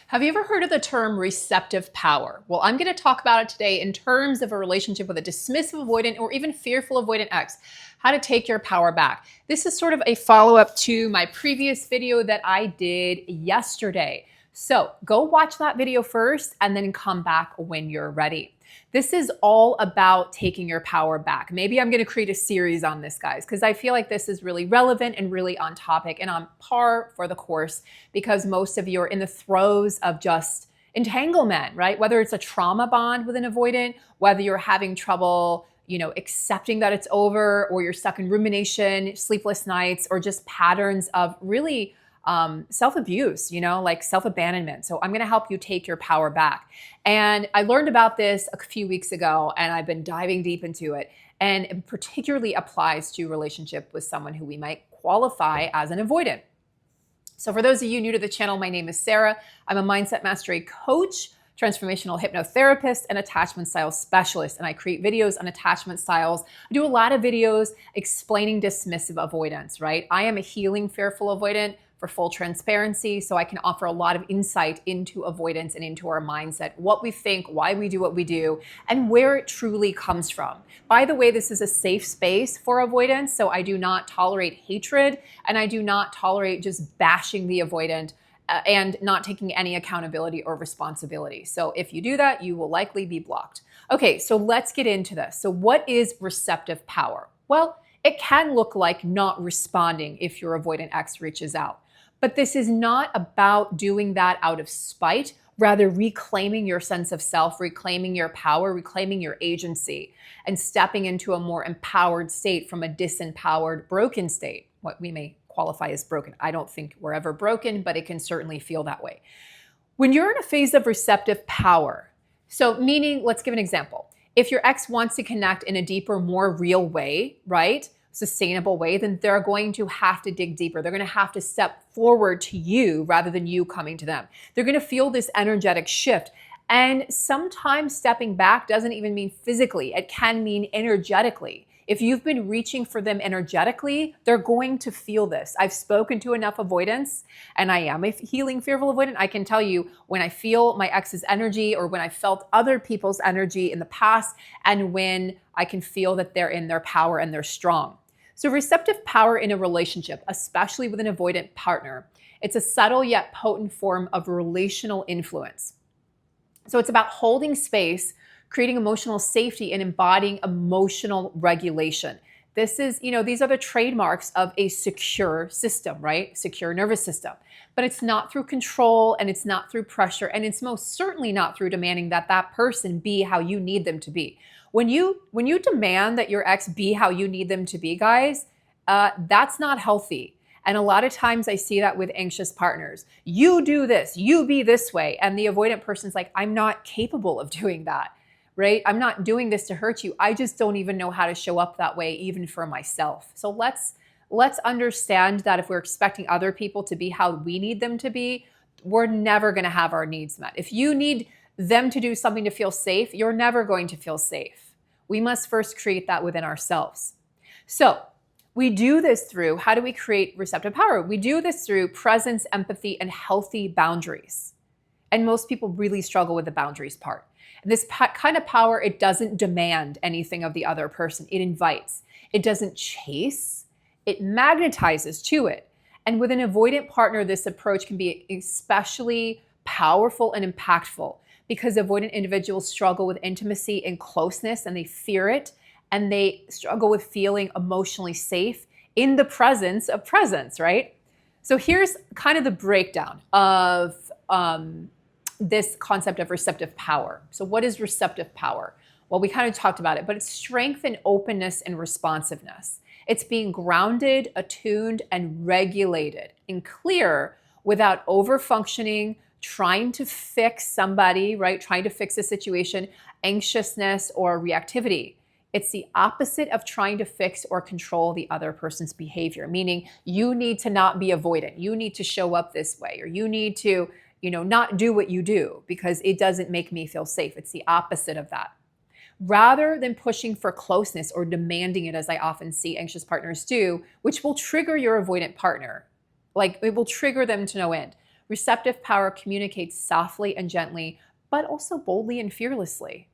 Have you ever heard of the term receptive power? Well, I'm going to talk about it today in terms of a relationship with a dismissive avoidant or even fearful avoidant ex, how to take your power back. This is sort of a follow-up to my previous video that I did yesterday. So go watch that video first and then come back when you're ready. This is all about taking your power back. Maybe I'm going to create a series on this, guys, because I feel like this is really relevant and really on topic and on par for the course, because most of you are in the throes of just entanglement, right? Whether it's a trauma bond with an avoidant, whether you're having trouble, accepting that it's over, or you're stuck in rumination, sleepless nights, or just patterns of really self-abuse, like self-abandonment. So I'm going to help you take your power back. And I learned about this a few weeks ago, and I've been diving deep into it. And it particularly applies to relationship with someone who we might qualify as an avoidant. So for those of you new to the channel, my name is Sarah. I'm a mindset mastery coach, transformational hypnotherapist, and attachment style specialist. And I create videos on attachment styles. I do a lot of videos explaining dismissive avoidance, right? I am a healing fearful avoidant, for full transparency, so I can offer a lot of insight into avoidance and into our mindset, what we think, why we do what we do, and where it truly comes from. By the way, this is a safe space for avoidance, so I do not tolerate hatred, and I do not tolerate just bashing the avoidant and not taking any accountability or responsibility. So if you do that, you will likely be blocked. Okay, so let's get into this. So what is receptive power? Well, it can look like not responding if your avoidant ex reaches out. But this is not about doing that out of spite, rather reclaiming your sense of self, reclaiming your power, reclaiming your agency, and stepping into a more empowered state from a disempowered, broken state, what we may qualify as broken. I don't think we're ever broken, but it can certainly feel that way. When you're in a phase of receptive power, so meaning, let's give an example. If your ex wants to connect in a deeper, more real way, right? Sustainable way, then they're going to have to dig deeper. They're going to have to step forward to you rather than you coming to them. They're going to feel this energetic shift. And sometimes stepping back doesn't even mean physically. It can mean energetically. If you've been reaching for them energetically, they're going to feel this. I've spoken to enough avoidants, and I am a healing fearful avoidant. I can tell you when I feel my ex's energy, or when I felt other people's energy in the past, and when I can feel that they're in their power and they're strong. So receptive power in a relationship, especially with an avoidant partner, it's a subtle yet potent form of relational influence. So it's about holding space, creating emotional safety, and embodying emotional regulation. This is, these are the trademarks of a secure system, right? Secure nervous system. But it's not through control, and it's not through pressure, and it's most certainly not through demanding that that person be how you need them to be. When you demand that your ex be how you need them to be, guys, that's not healthy. And a lot of times I see that with anxious partners. You do this, you be this way. And the avoidant person's like, I'm not capable of doing that, right? I'm not doing this to hurt you. I just don't even know how to show up that way, even for myself. So let's understand that if we're expecting other people to be how we need them to be, we're never going to have our needs met. If you need them to do something to feel safe, you're never going to feel safe. We must first create that within ourselves. So we do this through, how do we create receptive power? We do this through presence, empathy, and healthy boundaries. And most people really struggle with the boundaries part. And this kind of power, it doesn't demand anything of the other person. It invites. It doesn't chase. It magnetizes to it. And with an avoidant partner, this approach can be especially powerful and impactful, because avoidant individuals struggle with intimacy and closeness, and they fear it, and they struggle with feeling emotionally safe in the presence of presence, right? So here's kind of the breakdown of this concept of receptive power. So what is receptive power? Well, we kind of talked about it, but it's strength and openness and responsiveness. It's being grounded, attuned, and regulated and clear without over-functioning, trying to fix somebody, right? Trying to fix a situation, anxiousness, or reactivity. It's the opposite of trying to fix or control the other person's behavior, meaning you need to not be avoidant. You need to show up this way, or you need to, not do what you do because it doesn't make me feel safe. It's the opposite of that. Rather than pushing for closeness or demanding it, as I often see anxious partners do, which will trigger your avoidant partner, like it will trigger them to no end. Receptive power communicates softly and gently, but also boldly and fearlessly.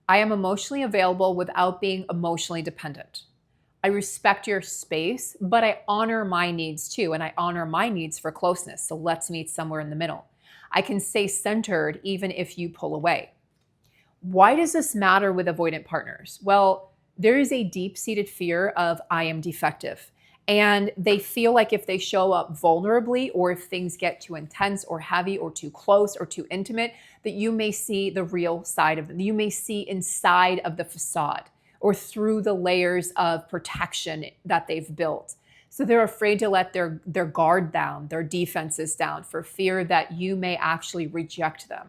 I am emotionally available without being emotionally dependent. I respect your space, but I honor my needs too, and I honor my needs for closeness. So let's meet somewhere in the middle. I can stay centered even if you pull away. Why does this matter with avoidant partners? Well, there is a deep-seated fear of I am defective. And they feel like if they show up vulnerably, or if things get too intense or heavy or too close or too intimate, that you may see the real side of them. You may see inside of the facade or through the layers of protection that they've built. So they're afraid to let their guard down, their defenses down, for fear that you may actually reject them.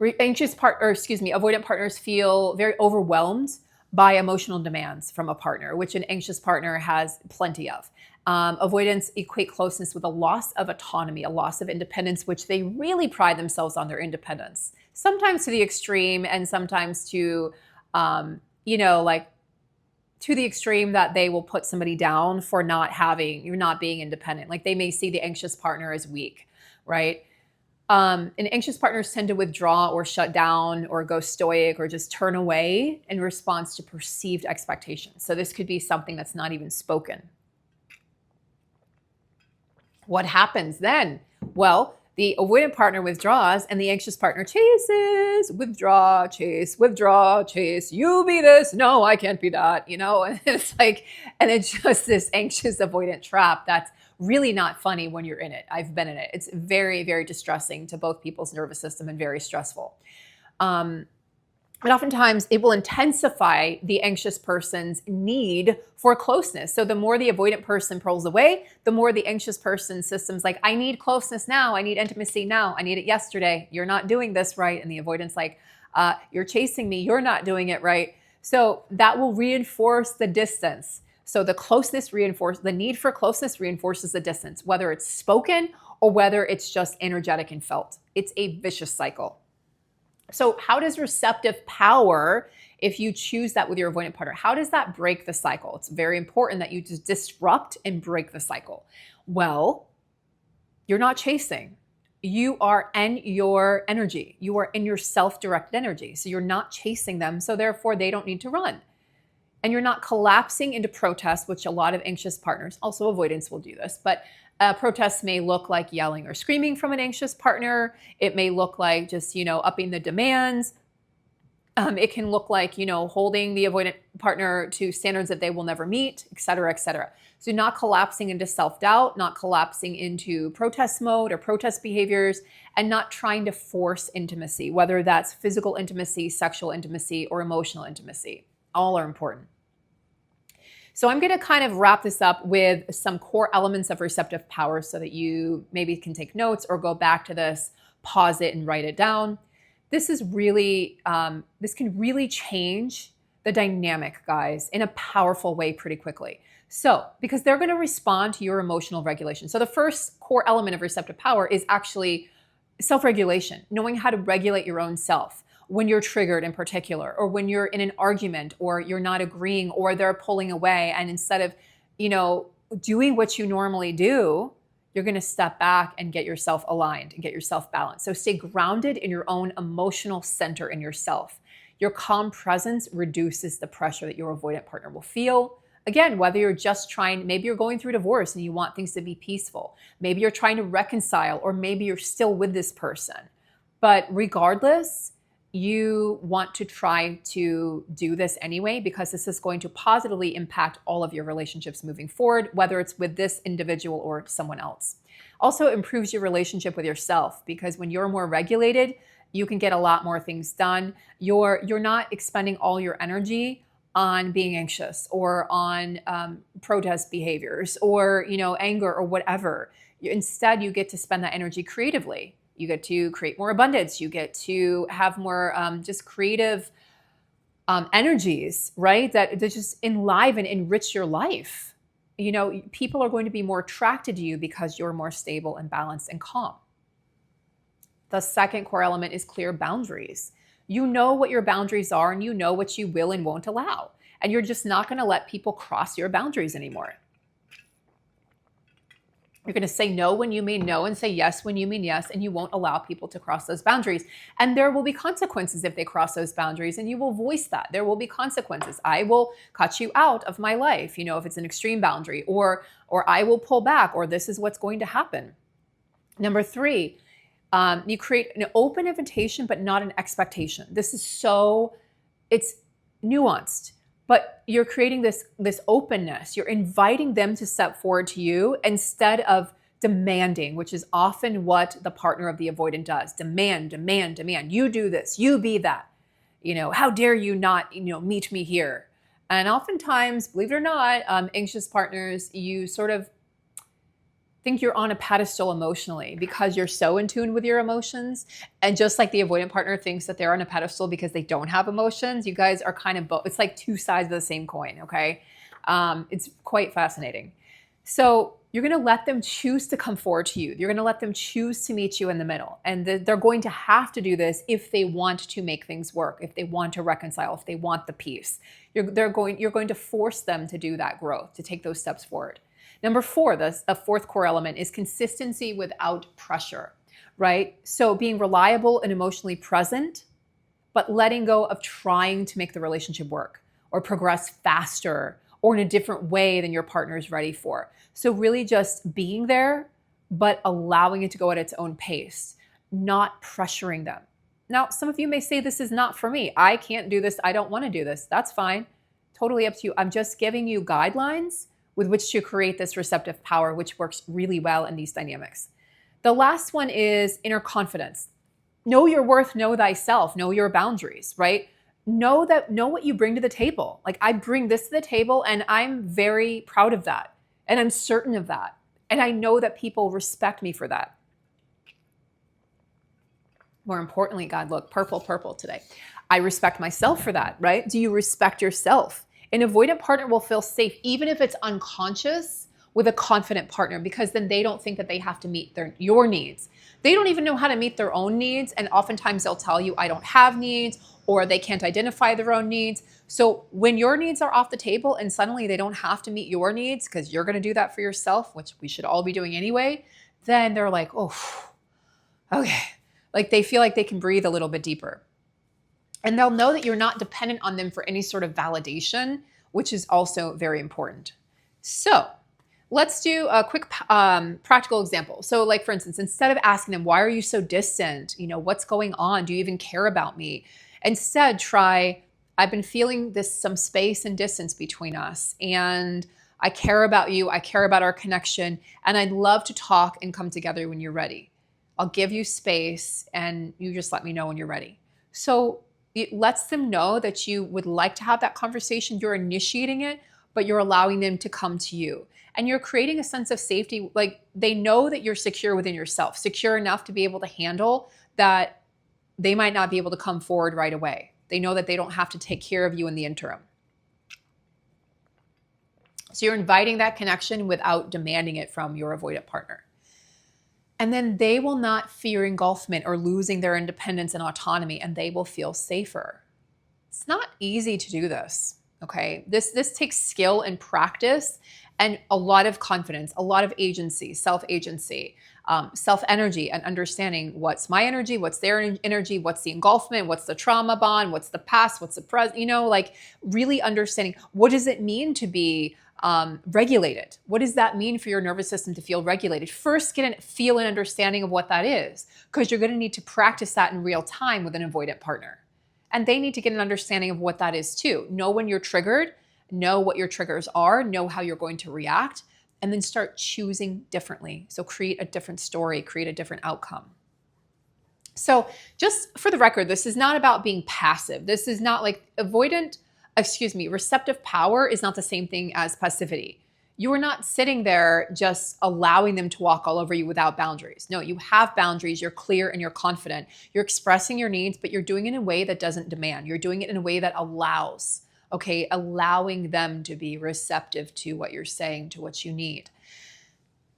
Avoidant partners feel very overwhelmed by emotional demands from a partner, which an anxious partner has plenty of. Avoidants equate closeness with a loss of autonomy, a loss of independence, which they really pride themselves on their independence. Sometimes to the extreme, and sometimes to, like to the extreme that they will put somebody down for not being independent. Like they may see the anxious partner as weak, right? And anxious partners tend to withdraw or shut down or go stoic or just turn away in response to perceived expectations. So this could be something that's not even spoken. What happens then? Well, the avoidant partner withdraws and the anxious partner chases, withdraw, chase, withdraw, chase. You be this. No, I can't be that. And it's just this anxious avoidant trap that's really not funny when you're in it. I've been in it. It's very, very distressing to both people's nervous system and very stressful. And oftentimes it will intensify the anxious person's need for closeness. So the more the avoidant person pulls away, the more the anxious person's system's like, I need closeness now. I need intimacy now. I need it yesterday. You're not doing this right. And the avoidant's like, you're chasing me. You're not doing it right. So that will reinforce the distance. So the need for closeness reinforces the distance, whether it's spoken or whether it's just energetic and felt. It's a vicious cycle. So how does receptive power, if you choose that with your avoidant partner, how does that break the cycle? It's very important that you just disrupt and break the cycle. Well, you're not chasing. You are in your energy. You are in your self-directed energy. So you're not chasing them. So therefore, they don't need to run. And you're not collapsing into protest, which a lot of anxious partners, also avoidance, will do this, but protests may look like yelling or screaming from an anxious partner. It may look like just, upping the demands. It can look like, holding the avoidant partner to standards that they will never meet, et cetera, et cetera. So not collapsing into self-doubt, not collapsing into protest mode or protest behaviors, and not trying to force intimacy, whether that's physical intimacy, sexual intimacy, or emotional intimacy. All are important. So I'm going to kind of wrap this up with some core elements of receptive power so that you maybe can take notes or go back to this, pause it, and write it down. This can really change the dynamic, guys, in a powerful way pretty quickly. So, because they're going to respond to your emotional regulation. So the first core element of receptive power is actually self-regulation, knowing how to regulate your own self when you're triggered in particular, or when you're in an argument, or you're not agreeing, or they're pulling away. And instead of, doing what you normally do, you're going to step back and get yourself aligned and get yourself balanced. So stay grounded in your own emotional center in yourself. Your calm presence reduces the pressure that your avoidant partner will feel. Again, whether you're just maybe you're going through divorce and you want things to be peaceful. Maybe you're trying to reconcile, or maybe you're still with this person. But regardless, you want to try to do this anyway, because this is going to positively impact all of your relationships moving forward, whether it's with this individual or someone else. Also improves your relationship with yourself, because when you're more regulated, you can get a lot more things done. You're not expending all your energy on being anxious or on protest behaviors or anger or whatever. Instead, you get to spend that energy creatively. You get to create more abundance. You get to have more just creative energies, right? That just enliven, enrich your life. People are going to be more attracted to you because you're more stable and balanced and calm. The second core element is clear boundaries. You know what your boundaries are, and you know what you will and won't allow. And you're just not going to let people cross your boundaries anymore. You're going to say no when you mean no and say yes when you mean yes, and you won't allow people to cross those boundaries. And there will be consequences if they cross those boundaries, and you will voice that. There will be consequences. I will cut you out of my life, if it's an extreme boundary, or I will pull back, or this is what's going to happen. Number 3, you create an open invitation, but not an expectation. This is it's nuanced, but you're creating this openness. You're inviting them to step forward to you instead of demanding, which is often what the partner of the avoidant does. Demand, demand, demand. You do this, you be that. How dare you not, meet me here? And oftentimes, believe it or not, anxious partners, you sort of think you're on a pedestal emotionally because you're so in tune with your emotions. And just like the avoidant partner thinks that they're on a pedestal because they don't have emotions, you guys are kind of both. It's like two sides of the same coin, okay? It's quite fascinating. So you're going to let them choose to come forward to you. You're going to let them choose to meet you in the middle. And they're going to have to do this if they want to make things work, if they want to reconcile, if they want the peace. You're going to force them to do that growth, to take those steps forward. Number 4, a fourth core element is consistency without pressure, right? So being reliable and emotionally present, but letting go of trying to make the relationship work or progress faster or in a different way than your partner is ready for. So really just being there, but allowing it to go at its own pace, not pressuring them. Now, some of you may say, this is not for me. I can't do this. I don't want to do this. That's fine. Totally up to you. I'm just giving you guidelines with which to create this receptive power, which works really well in these dynamics. The last one is inner confidence. Know your worth, know thyself, know your boundaries, right? Know what you bring to the table. Like, I bring this to the table and I'm very proud of that. And I'm certain of that. And I know that people respect me for that. More importantly, God, look, purple today. I respect myself for that, right? Do you respect yourself? An avoidant partner will feel safe, even if it's unconscious, with a confident partner, because then they don't think that they have to meet your needs. They don't even know how to meet their own needs. And oftentimes they'll tell you, I don't have needs, or they can't identify their own needs. So when your needs are off the table and suddenly they don't have to meet your needs because you're going to do that for yourself, which we should all be doing anyway, then they're like, oh, okay. Like they feel like they can breathe a little bit deeper. And they'll know that you're not dependent on them for any sort of validation, which is also very important. So let's do a quick practical example. So like, for instance, instead of asking them, why are you so distant? What's going on? Do you even care about me? Instead, try, I've been feeling some space and distance between us, and I care about you. I care about our connection, and I'd love to talk and come together when you're ready. I'll give you space and you just let me know when you're ready. So it lets them know that you would like to have that conversation. You're initiating it, but you're allowing them to come to you. And you're creating a sense of safety. Like, they know that you're secure within yourself, secure enough to be able to handle that they might not be able to come forward right away. They know that they don't have to take care of you in the interim. So you're inviting that connection without demanding it from your avoidant partner. And then they will not fear engulfment or losing their independence and autonomy, and they will feel safer. It's not easy to do this, okay? This takes skill and practice and a lot of confidence, a lot of agency, self-agency, self-energy, and understanding what's my energy, what's their energy, what's the engulfment, what's the trauma bond, what's the past, what's the present, like really understanding what does it mean to be regulated. What does that mean for your nervous system to feel regulated? First, feel an understanding of what that is, because you're going to need to practice that in real time with an avoidant partner. And they need to get an understanding of what that is too. Know when you're triggered, know what your triggers are, know how you're going to react, and then start choosing differently. So create a different story, create a different outcome. So just for the record, this is not about being passive. This is not like receptive power is not the same thing as passivity. You are not sitting there just allowing them to walk all over you without boundaries. No, you have boundaries. You're clear and you're confident. You're expressing your needs, but you're doing it in a way that doesn't demand. You're doing it in a way that allows, okay? Allowing them to be receptive to what you're saying, to what you need.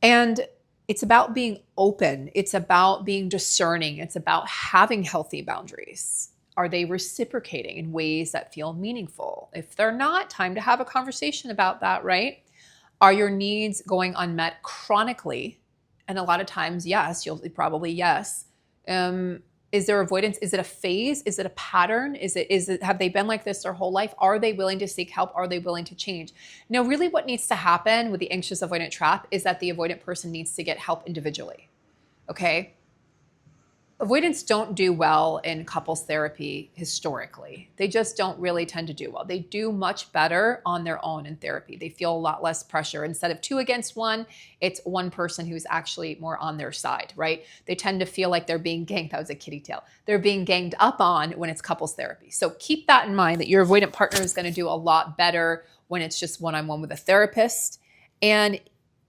And it's about being open. It's about being discerning. It's about having healthy boundaries. Are they reciprocating in ways that feel meaningful? If they're not, time to have a conversation about that, right? Are your needs going unmet chronically? And a lot of times, yes, you'll probably yes. Is there avoidance? Is it a phase? Is it a pattern? Is it, have they been like this their whole life? Are they willing to seek help? Are they willing to change? Now, really what needs to happen with the anxious avoidant trap is that the avoidant person needs to get help individually. Okay. Avoidants don't do well in couples therapy historically. They just don't really tend to do well. They do much better on their own in therapy. They feel a lot less pressure. Instead of 2 against 1, it's one person who's actually more on their side, right? They tend to feel like they're being ganged. That was a kitty tail. They're being ganged up on when it's couples therapy. So keep that in mind, that your avoidant partner is going to do a lot better when it's just one-on-one with a therapist. And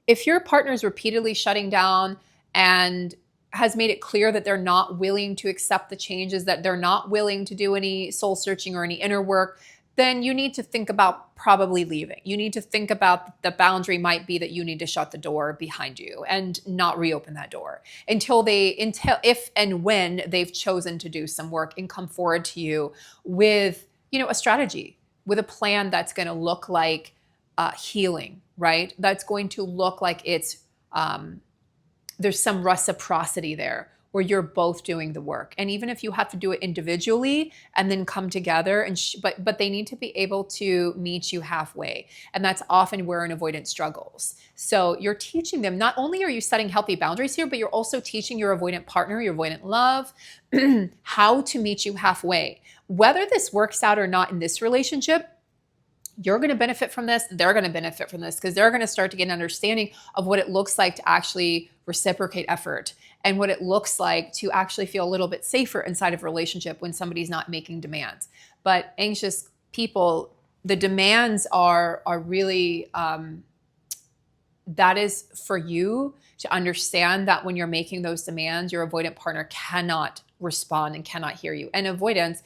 if your partner is repeatedly shutting down and has made it clear that they're not willing to accept the changes, that they're not willing to do any soul searching or any inner work, then you need to think about probably leaving. You need to think about the boundary might be that you need to shut the door behind you and not reopen that door until if and when they've chosen to do some work and come forward to you with, a strategy, with a plan that's going to look like healing, right? That's going to look like it's there's some reciprocity there where you're both doing the work. And even if you have to do it individually and then come together, but they need to be able to meet you halfway. And that's often where an avoidant struggles. So you're teaching them, not only are you setting healthy boundaries here, but you're also teaching your avoidant partner, your avoidant love, how to meet you halfway. Whether this works out or not in this relationship, you're going to benefit from this. They're going to benefit from this because they're going to start to get an understanding of what it looks like to actually reciprocate effort and what it looks like to actually feel a little bit safer inside of a relationship when somebody's not making demands. But anxious people, the demands are really, that is for you to understand that when you're making those demands, your avoidant partner cannot respond and cannot hear you. And avoidance,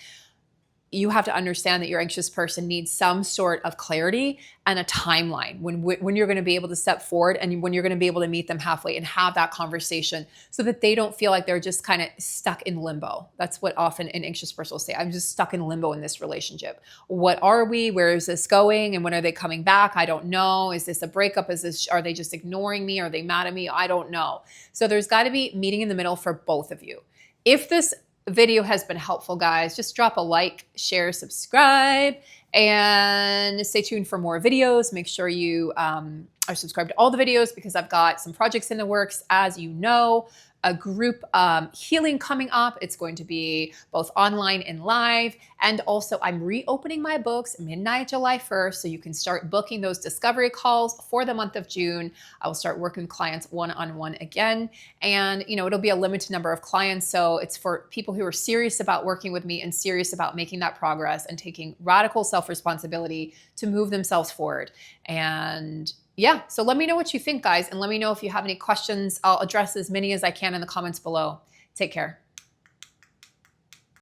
you have to understand that your anxious person needs some sort of clarity and a timeline when you're going to be able to step forward and when you're going to be able to meet them halfway and have that conversation so that they don't feel like they're just kind of stuck in limbo. That's what often an anxious person will say. I'm just stuck in limbo in this relationship. What are we? Where is this going? And when are they coming back? I don't know. Is this a breakup? Are they just ignoring me? Are they mad at me? I don't know. So there's got to be meeting in the middle for both of you. If this video has been helpful, guys, just drop a like, share, subscribe, and stay tuned for more videos. Make sure you are subscribed to all the videos because I've got some projects in the works, as you know. A group healing coming up. It's going to be both online and live. And also I'm reopening my books midnight July 1st. So you can start booking those discovery calls for the month of June. I will start working with clients one-on-one again. And it'll be a limited number of clients. So it's for people who are serious about working with me and serious about making that progress and taking radical self-responsibility to move themselves forward. And yeah, so let me know what you think, guys, and let me know if you have any questions. I'll address as many as I can in the comments below. Take care.